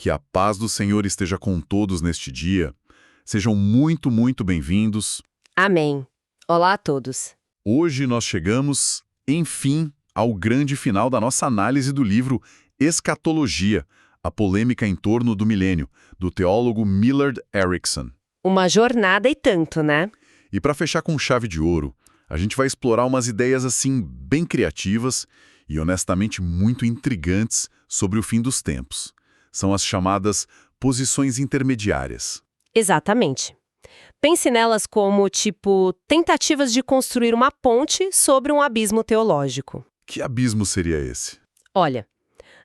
Que a paz do Senhor esteja com todos neste dia. Sejam muito, muito bem-vindos. Amém. Olá a todos. Hoje nós chegamos, enfim, ao grande final da nossa análise do livro Escatologia, a polêmica em torno do milênio, do teólogo Millard Erickson. Uma jornada e tanto, né? E para fechar com chave de ouro, a gente vai explorar umas ideias assim bem criativas e honestamente muito intrigantes sobre o fim dos tempos. São as chamadas posições intermediárias. Exatamente. Pense nelas como, tentativas de construir uma ponte sobre um abismo teológico. Que abismo seria esse? Olha,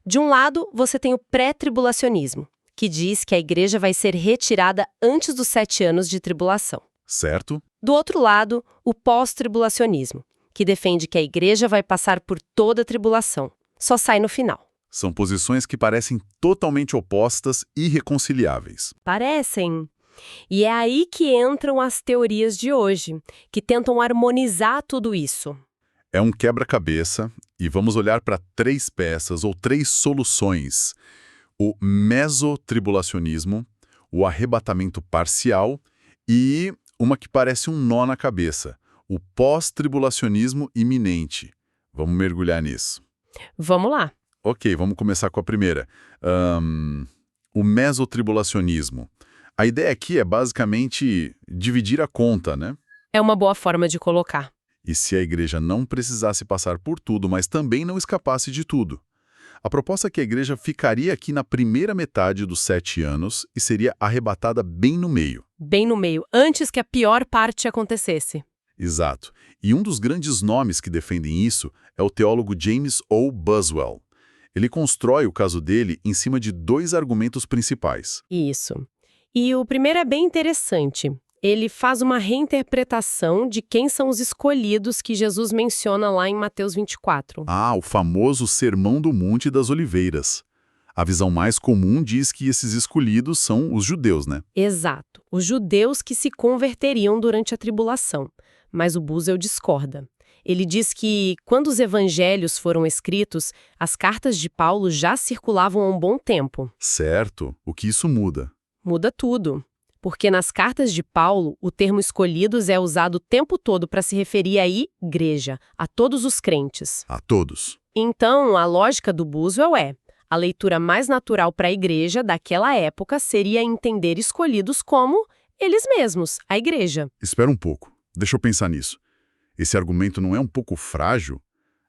de um lado você tem o pré-tribulacionismo, que diz que a igreja vai ser retirada antes dos 7 anos de tribulação. Certo? Do outro lado, o pós-tribulacionismo, que defende que a igreja vai passar por toda a tribulação, só sai no final. São posições que parecem totalmente opostas e irreconciliáveis. Parecem. E é aí que entram as teorias de hoje, que tentam harmonizar tudo isso. É um quebra-cabeça e vamos olhar para 3 peças ou 3 soluções. O mesotribulacionismo, o arrebatamento parcial e uma que parece um nó na cabeça, o pós-tribulacionismo iminente. Vamos mergulhar nisso. Vamos lá. Ok, vamos começar com a primeira. O mesotribulacionismo. A ideia aqui é basicamente dividir a conta, né? É uma boa forma de colocar. E se a igreja não precisasse passar por tudo, mas também não escapasse de tudo? A proposta é que a igreja ficaria aqui na primeira metade dos 7 anos e seria arrebatada bem no meio. Bem no meio, antes que a pior parte acontecesse. Exato. E um dos grandes nomes que defendem isso é o teólogo James O. Boswell. Ele constrói o caso dele em cima de 2 argumentos principais. Isso. E o primeiro é bem interessante. Ele faz uma reinterpretação de quem são os escolhidos que Jesus menciona lá em Mateus 24. Ah, o famoso Sermão do Monte das Oliveiras. A visão mais comum diz que esses escolhidos são os judeus, né? Exato. Os judeus que se converteriam durante a tribulação. Mas o Boswell discorda. Ele diz que, quando os evangelhos foram escritos, as cartas de Paulo já circulavam há um bom tempo. Certo. O que isso muda? Muda tudo. Porque nas cartas de Paulo, o termo escolhidos é usado o tempo todo para se referir à igreja, a todos os crentes. A todos. Então, a lógica do Boswell é: a leitura mais natural para a igreja daquela época seria entender escolhidos como eles mesmos, a igreja. Espera um pouco. Deixa eu pensar nisso. Esse argumento não é um pouco frágil?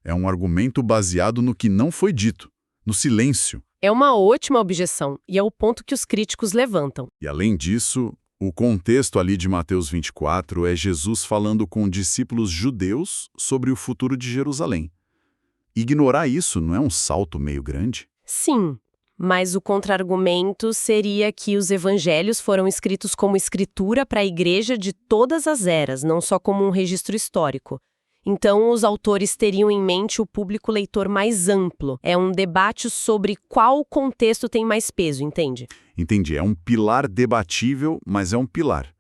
É um argumento baseado no que não foi dito, no silêncio. É uma ótima objeção, e é o ponto que os críticos levantam. E além disso, o contexto ali de Mateus 24 é Jesus falando com discípulos judeus sobre o futuro de Jerusalém. Ignorar isso não é um salto meio grande? Sim, mas o contra-argumento seria que os evangelhos foram escritos como escritura para a igreja de todas as eras, não só como um registro histórico. Então, os autores teriam em mente o público leitor mais amplo. É um debate sobre qual contexto tem mais peso, entende? Entendi. É um pilar debatível, mas é um pilar.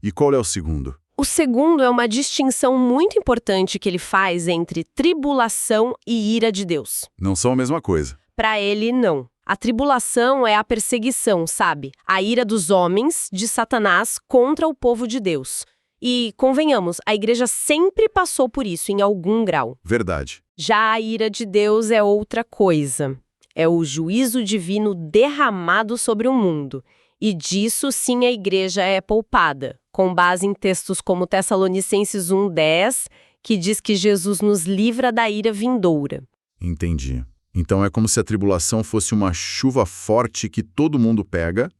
E qual é o segundo? O segundo é uma distinção muito importante que ele faz entre tribulação e ira de Deus. Não são a mesma coisa. Para ele, não. A tribulação é a perseguição, sabe? A ira dos homens, de Satanás, contra o povo de Deus. E, convenhamos, a igreja sempre passou por isso em algum grau. Verdade. Já a ira de Deus é outra coisa. É o juízo divino derramado sobre o mundo. E disso, sim, a igreja é poupada, com base em textos como Tessalonicenses 1:10, que diz que Jesus nos livra da ira vindoura. Entendi. Então é como se a tribulação fosse uma chuva forte que todo mundo pega,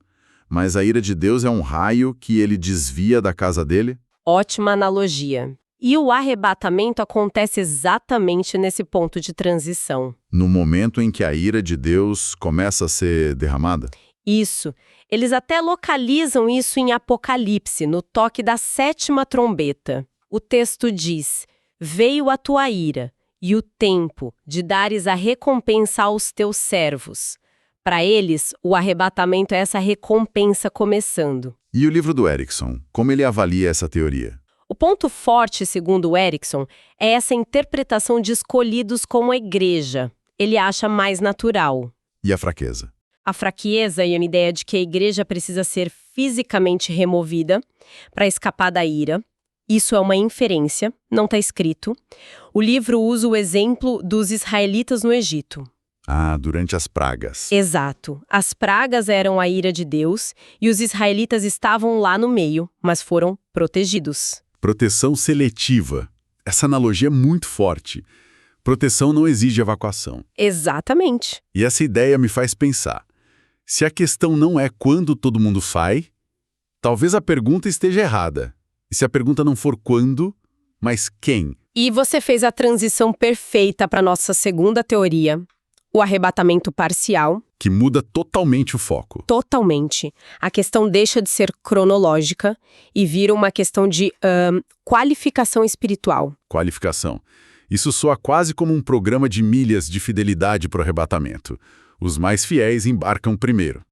mas a ira de Deus é um raio que ele desvia da casa dele? Ótima analogia. E o arrebatamento acontece exatamente nesse ponto de transição. No momento em que a ira de Deus começa a ser derramada? Isso. Eles até localizam isso em Apocalipse, no toque da 7ª trombeta. O texto diz: "Veio a tua ira, e o tempo de dares a recompensa aos teus servos." Para eles, o arrebatamento é essa recompensa começando. E o livro do Erickson, como ele avalia essa teoria? O ponto forte, segundo o Erickson, é essa interpretação de escolhidos como a igreja. Ele acha mais natural. E a fraqueza? A fraqueza e a ideia de que a igreja precisa ser fisicamente removida para escapar da ira. Isso é uma inferência, não está escrito. O livro usa o exemplo dos israelitas no Egito. Ah, durante as pragas. Exato. As pragas eram a ira de Deus e os israelitas estavam lá no meio, mas foram protegidos. Proteção seletiva. Essa analogia é muito forte. Proteção não exige evacuação. Exatamente. E essa ideia me faz pensar. Se a questão não é quando todo mundo faz, talvez a pergunta esteja errada. E se a pergunta não for quando, mas quem? E você fez a transição perfeita para nossa segunda teoria, o arrebatamento parcial. Que muda totalmente o foco. Totalmente. A questão deixa de ser cronológica e vira uma questão de qualificação espiritual. Qualificação. Isso soa quase como um programa de milhas de fidelidade para o arrebatamento. Os mais fiéis embarcam primeiro.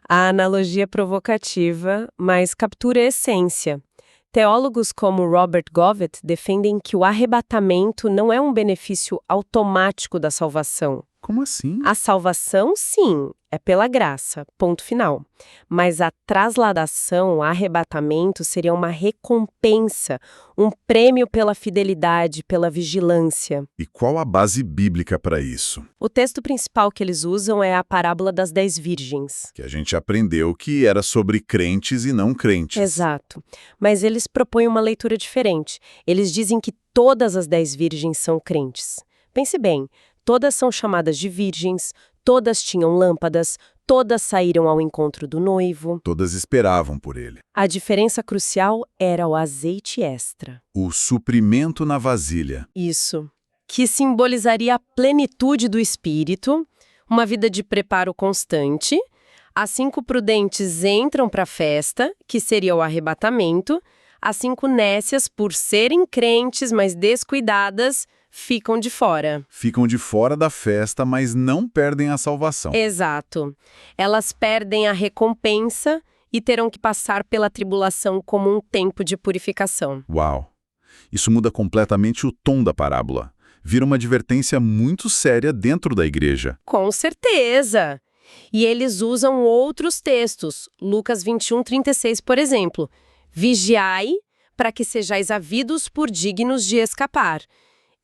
A analogia é provocativa, mas captura a essência. Teólogos como Robert Govett defendem que o arrebatamento não é um benefício automático da salvação. Como assim? A salvação, sim, é pela graça, ponto final. Mas a trasladação, o arrebatamento, seria uma recompensa, um prêmio pela fidelidade, pela vigilância. E qual a base bíblica para isso? O texto principal que eles usam é a parábola das 10 virgens. Que a gente aprendeu que era sobre crentes e não crentes. Exato. Mas eles propõem uma leitura diferente. Eles dizem que todas as 10 virgens são crentes. Pense bem, todas são chamadas de virgens, todas tinham lâmpadas, todas saíram ao encontro do noivo. Todas esperavam por ele. A diferença crucial era o azeite extra. O suprimento na vasilha. Isso. Que simbolizaria a plenitude do espírito, uma vida de preparo constante. As 5 prudentes entram para a festa, que seria o arrebatamento. As 5 nécias, por serem crentes, mas descuidadas, ficam de fora. Ficam de fora da festa, mas não perdem a salvação. Exato. Elas perdem a recompensa e terão que passar pela tribulação como um tempo de purificação. Uau! Isso muda completamente o tom da parábola. Vira uma advertência muito séria dentro da igreja. Com certeza! E eles usam outros textos. Lucas 21:36, por exemplo. Vigiai, para que sejais havidos por dignos de escapar.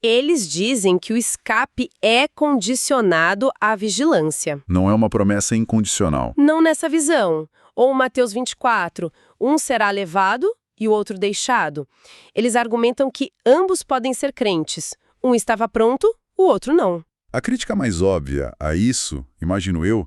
Eles dizem que o escape é condicionado à vigilância. Não é uma promessa incondicional. Não nessa visão. Ou Mateus 24, um será levado e o outro deixado. Eles argumentam que ambos podem ser crentes. Um estava pronto, o outro não. A crítica mais óbvia a isso, imagino eu,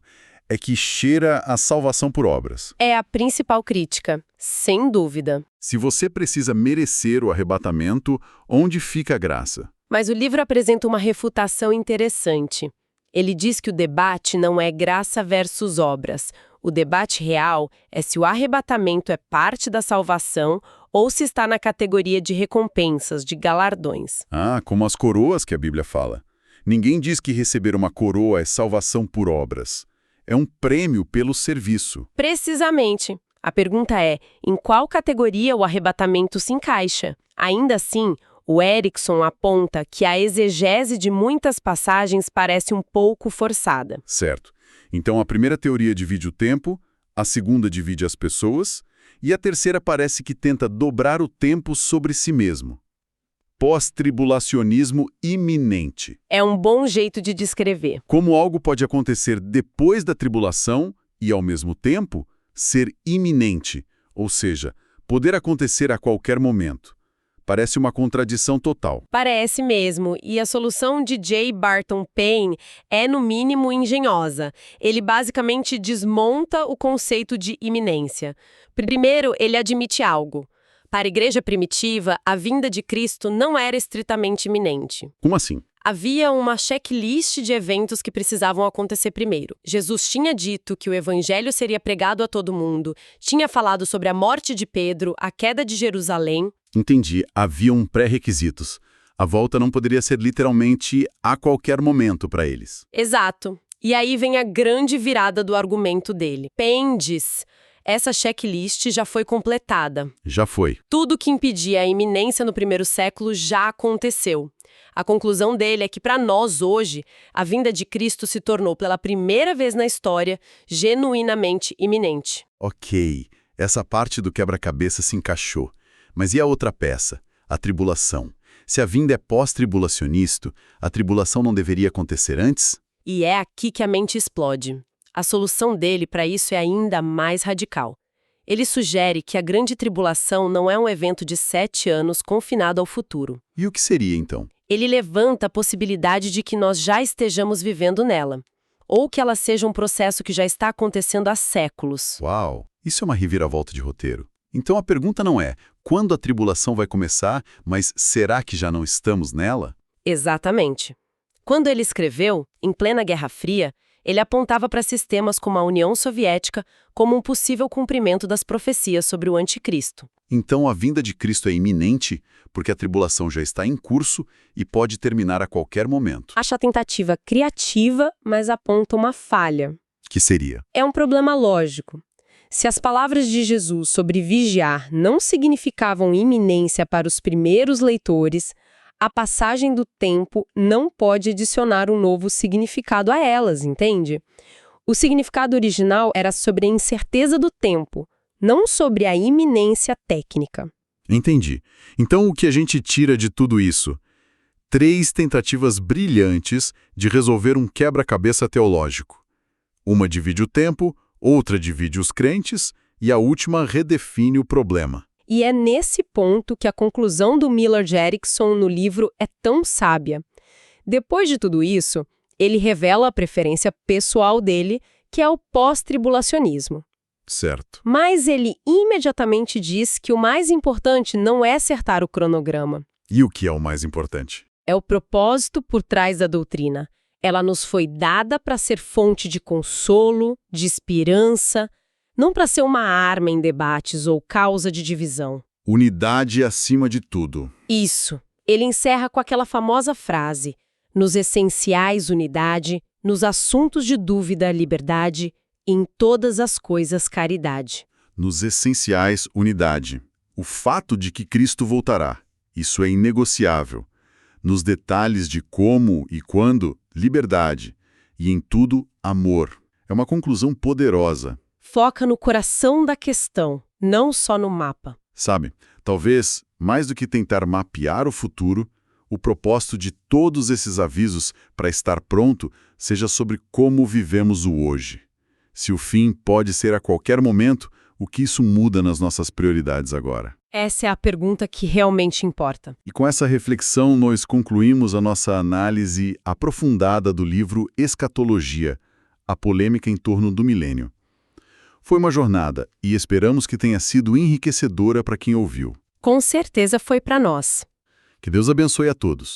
é que cheira a salvação por obras. É a principal crítica, sem dúvida. Se você precisa merecer o arrebatamento, onde fica a graça? Mas o livro apresenta uma refutação interessante. Ele diz que o debate não é graça versus obras. O debate real é se o arrebatamento é parte da salvação ou se está na categoria de recompensas, de galardões. Ah, como as coroas que a Bíblia fala. Ninguém diz que receber uma coroa é salvação por obras. É um prêmio pelo serviço. Precisamente. A pergunta é, em qual categoria o arrebatamento se encaixa? Ainda assim, o Erickson aponta que a exegese de muitas passagens parece um pouco forçada. Certo. Então a primeira teoria divide o tempo, a segunda divide as pessoas, e a terceira parece que tenta dobrar o tempo sobre si mesmo. Pós-tribulacionismo iminente. É um bom jeito de descrever. Como algo pode acontecer depois da tribulação e, ao mesmo tempo, ser iminente, ou seja, poder acontecer a qualquer momento. Parece uma contradição total. Parece mesmo, e a solução de J. Barton Payne é, no mínimo, engenhosa. Ele basicamente desmonta o conceito de iminência. Primeiro, ele admite algo. Para a igreja primitiva, a vinda de Cristo não era estritamente iminente. Como assim? Havia uma checklist de eventos que precisavam acontecer primeiro. Jesus tinha dito que o evangelho seria pregado a todo mundo, tinha falado sobre a morte de Pedro, a queda de Jerusalém. Entendi. Haviam pré-requisitos. A volta não poderia ser literalmente a qualquer momento para eles. Exato. E aí vem a grande virada do argumento dele. Payne diz: Essa checklist já foi completada. Já foi. Tudo que impedia a iminência no primeiro século já aconteceu. A conclusão dele é que, para nós hoje, a vinda de Cristo se tornou, pela primeira vez na história, genuinamente iminente. Ok, essa parte do quebra-cabeça se encaixou. Mas e a outra peça? A tribulação. Se a vinda é pós-tribulacionista, a tribulação não deveria acontecer antes? E é aqui que a mente explode. A solução dele para isso é ainda mais radical. Ele sugere que a grande tribulação não é um evento de 7 anos confinado ao futuro. E o que seria, então? Ele levanta a possibilidade de que nós já estejamos vivendo nela, ou que ela seja um processo que já está acontecendo há séculos. Uau, isso é uma reviravolta de roteiro. Então a pergunta não é quando a tribulação vai começar, mas será que já não estamos nela? Exatamente. Quando ele escreveu, em plena Guerra Fria, ele apontava para sistemas como a União Soviética como um possível cumprimento das profecias sobre o anticristo. Então a vinda de Cristo é iminente, porque a tribulação já está em curso e pode terminar a qualquer momento. Acho a tentativa criativa, mas aponta uma falha. Que seria? É um problema lógico. Se as palavras de Jesus sobre vigiar não significavam iminência para os primeiros leitores, a passagem do tempo não pode adicionar um novo significado a elas, entende? O significado original era sobre a incerteza do tempo, não sobre a iminência técnica. Entendi. Então o que a gente tira de tudo isso? 3 tentativas brilhantes de resolver um quebra-cabeça teológico. Uma divide o tempo, outra divide os crentes e a última redefine o problema. E é nesse ponto que a conclusão do Millard Erickson no livro é tão sábia. Depois de tudo isso, ele revela a preferência pessoal dele, que é o pós-tribulacionismo. Certo. Mas ele imediatamente diz que o mais importante não é acertar o cronograma. E o que é o mais importante? É o propósito por trás da doutrina. Ela nos foi dada para ser fonte de consolo, de esperança, não para ser uma arma em debates ou causa de divisão. Unidade acima de tudo. Isso. Ele encerra com aquela famosa frase: nos essenciais, unidade, nos assuntos de dúvida, liberdade, em todas as coisas, caridade. Nos essenciais, unidade. O fato de que Cristo voltará. Isso é inegociável. Nos detalhes de como e quando, liberdade. E em tudo, amor. É uma conclusão poderosa. Foca no coração da questão, não só no mapa. Sabe, talvez, mais do que tentar mapear o futuro, o propósito de todos esses avisos para estar pronto seja sobre como vivemos o hoje. Se o fim pode ser a qualquer momento, o que isso muda nas nossas prioridades agora? Essa é a pergunta que realmente importa. E com essa reflexão, nós concluímos a nossa análise aprofundada do livro Escatologia, a polêmica em torno do milênio. Foi uma jornada e esperamos que tenha sido enriquecedora para quem ouviu. Com certeza foi para nós. Que Deus abençoe a todos.